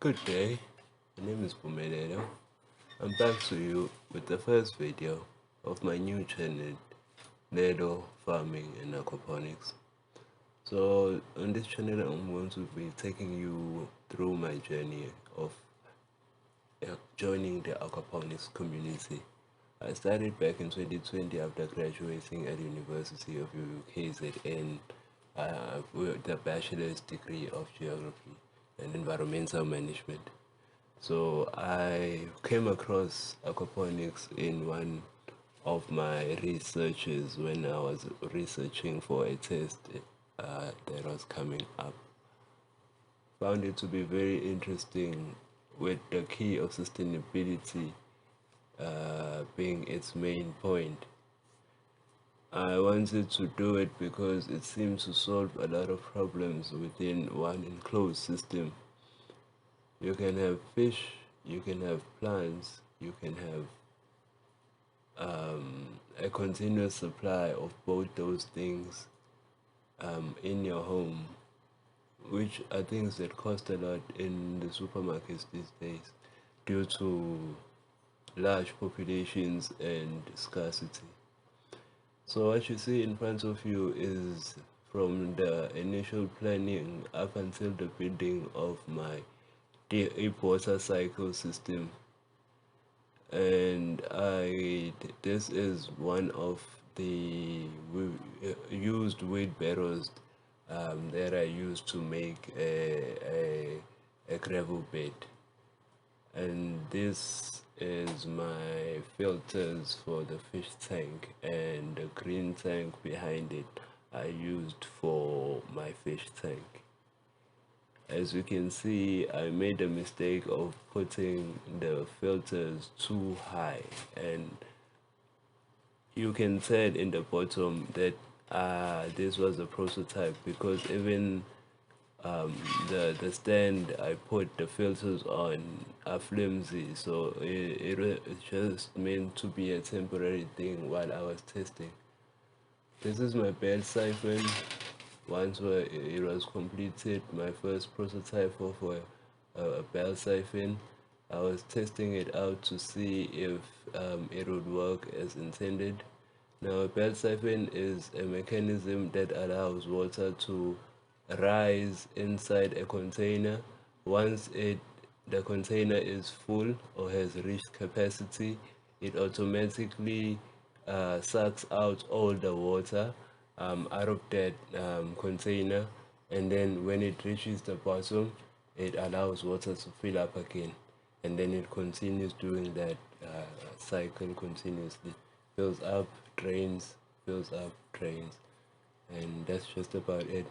Good day, my name is Pumelelo. I'm back to you with the first video of my new channel, Ledo Farming and Aquaponics. So on this channel I'm going to be taking you through my journey of joining the aquaponics community. I started back in 2020 after graduating at University of UKZN with a bachelor's degree of geography and environmental management. So I came across aquaponics in one of my researches when I was researching for a test that was coming up. Found it to be very interesting with the key of sustainability being its main point. I wanted to do it because it seemed to solve a lot of problems within one enclosed system. You can have fish, you can have plants, you can have a continuous supply of both those things in your home, which are things that cost a lot in the supermarkets these days due to large populations and scarcity. So what you see in front of you is from the initial planning up until the building of my deep water cycle system, and this is one of the used wheelbarrows that I used to make a gravel bed, and this is my filters for the fish tank, and the green tank behind it I used for my fish tank. As you can see, I made a mistake of putting the filters too high, and you can tell in the bottom that this was a prototype, because even the stand I put the filters on are flimsy, so it's just meant to be a temporary thing while I was testing. This is my bed siphon. Once it was completed, my first prototype of a bell siphon, I was testing it out to see if it would work as intended. Now, a bell siphon is a mechanism that allows water to rise inside a container. Once the container is full or has reached capacity, it automatically sucks out all the water out of that container, and then when it reaches the bottom, it allows water to fill up again, and then it continues doing that cycle continuously. Fills up, drains, fills up, drains, and that's just about it.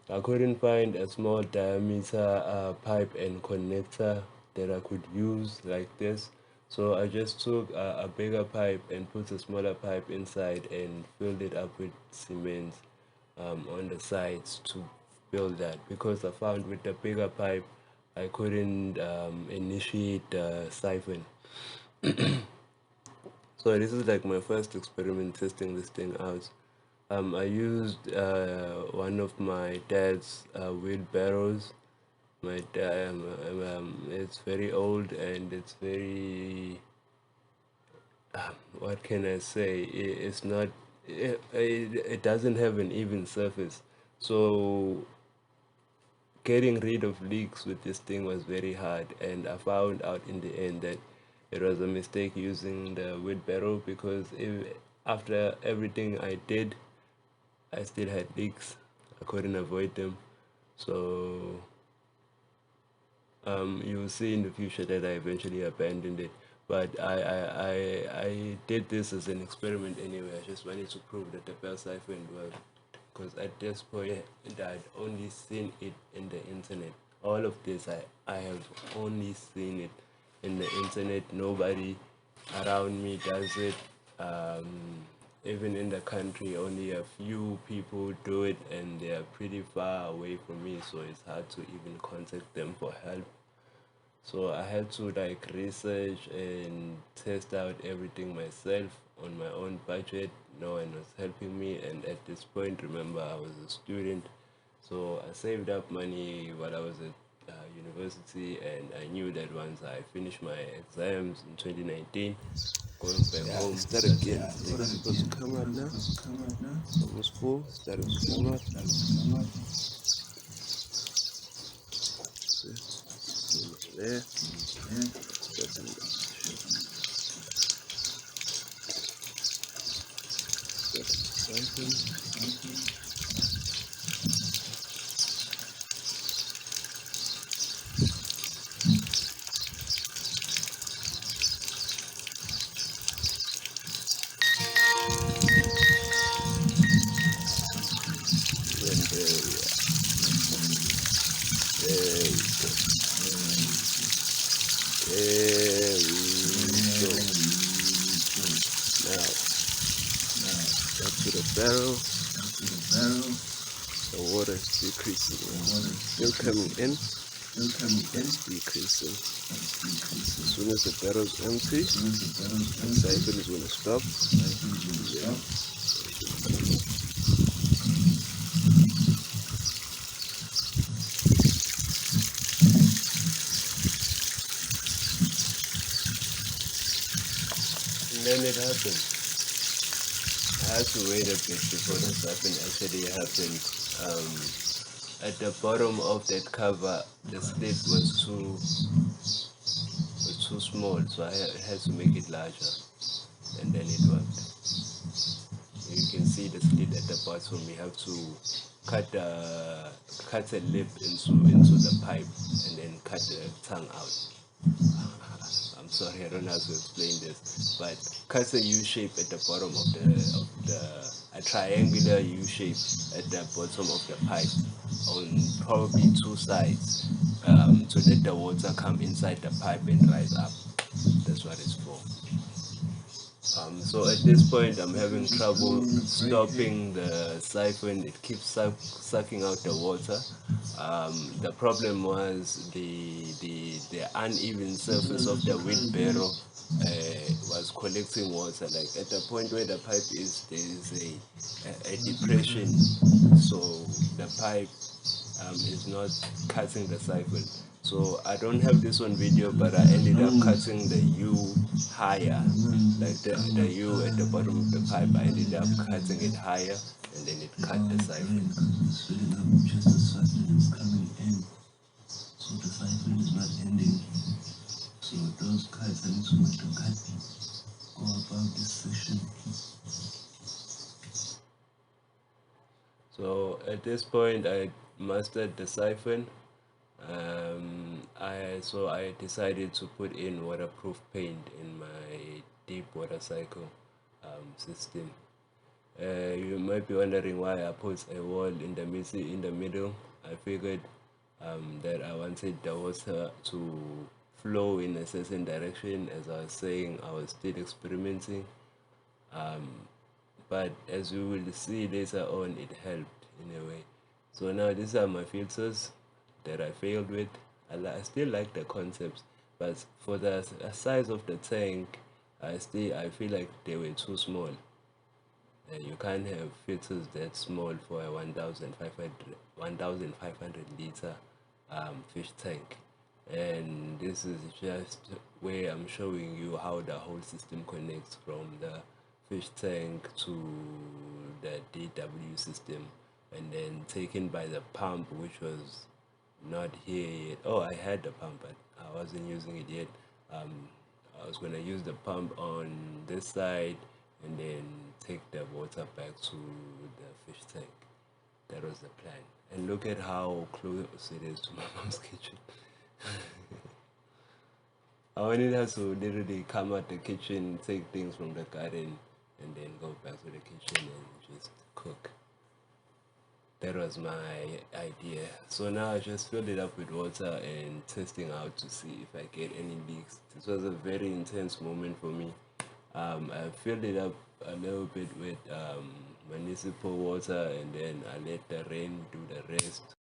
I couldn't find a small diameter pipe and connector that I could use like this, so I just took a bigger pipe and put a smaller pipe inside and filled it up with cement on the sides to build that, because I found with the bigger pipe I couldn't initiate the siphon. So this is like my first experiment testing this thing out. I used one of my dad's wheelbarrows. My dad, it's very old and it's very, what can I say? It's not, it doesn't have an even surface. So getting rid of leaks with this thing was very hard, and I found out in the end that it was a mistake using the wheelbarrow, because after everything I did, I still had leaks. I couldn't avoid them. So you'll see in the future that I eventually abandoned it. But I did this as an experiment anyway. I just wanted to prove that the bell siphon worked, because at this point I'd only seen it in the internet. All of this I have only seen it in the internet. Nobody around me does it. Even in the country, only a few people do it, and they are pretty far away from me, so it's hard to even contact them for help. So I had to like research and test out everything myself on my own budget. No one was helping me, and at this point, remember, I was a student, so I saved up money while I was at university, and I knew that once I finished my exams in 2019, going back Yeah, home, start again. What is supposed to come out now? Almost full. Starting to come out. Almost there. Starting to something. And there we are. There we go. There we go. Now, back to the barrel. The water is decreasing. Still coming in. It's decreasing. As soon as the barrel is empty, the siphon is going to stop. and then it happened. I had to wait a bit before the siphon actually happened. At the bottom of that cover, the slit was too small, so I had to make it larger, and then it worked. You can see the slit at the bottom. You have to cut a lip into the pipe, and then cut the tongue out. I'm sorry, I don't know how to explain this, but cut a U shape at the bottom of a triangular U shape at the bottom of the pipe on probably two sides, to let the water come inside the pipe and rise up. That's what it's for. So at this point, I'm having trouble stopping the siphon. It keeps sucking out the water. The problem was the uneven surface of the wheelbarrow was collecting water. Like at the point where the pipe is, there is a depression, so the pipe is not cutting the siphon. So I don't have this on video, but I ended up cutting the U higher, like the U at the bottom of the pipe. I ended up cutting it higher, and then it cut the siphon. It's filling up just as fast as it's coming in. So the siphon is not ending. So those cuts are not supposed to cut go above this section. So at this point, I mastered the siphon. I decided to put in waterproof paint in my deep water cycle system. You might be wondering why I put a wall in the middle. I figured that I wanted the water to flow in a certain direction. As I was saying, I was still experimenting, but as we will see later on, it helped in a way. So now these are my filters that I failed with. I still like the concepts, but for the size of the tank, I feel like they were too small. You can't have filters that small for a 1,500 liter fish tank. And this is just where I'm showing you how the whole system connects from the fish tank to the DW system, and then taken by the pump, which was not here yet. Oh, I had the pump, but I wasn't using it yet. I was going to use the pump on this side and then take the water back to the fish tank. That was the plan. And look at how close it is to my mom's kitchen. I wanted her to literally come out the kitchen, take things from the garden, and then go back to the kitchen and just cook. That was my idea. So now I just filled it up with water and testing out to see if I get any leaks. This was a very intense moment for me. I filled it up a little bit with municipal water, and then I let the rain do the rest.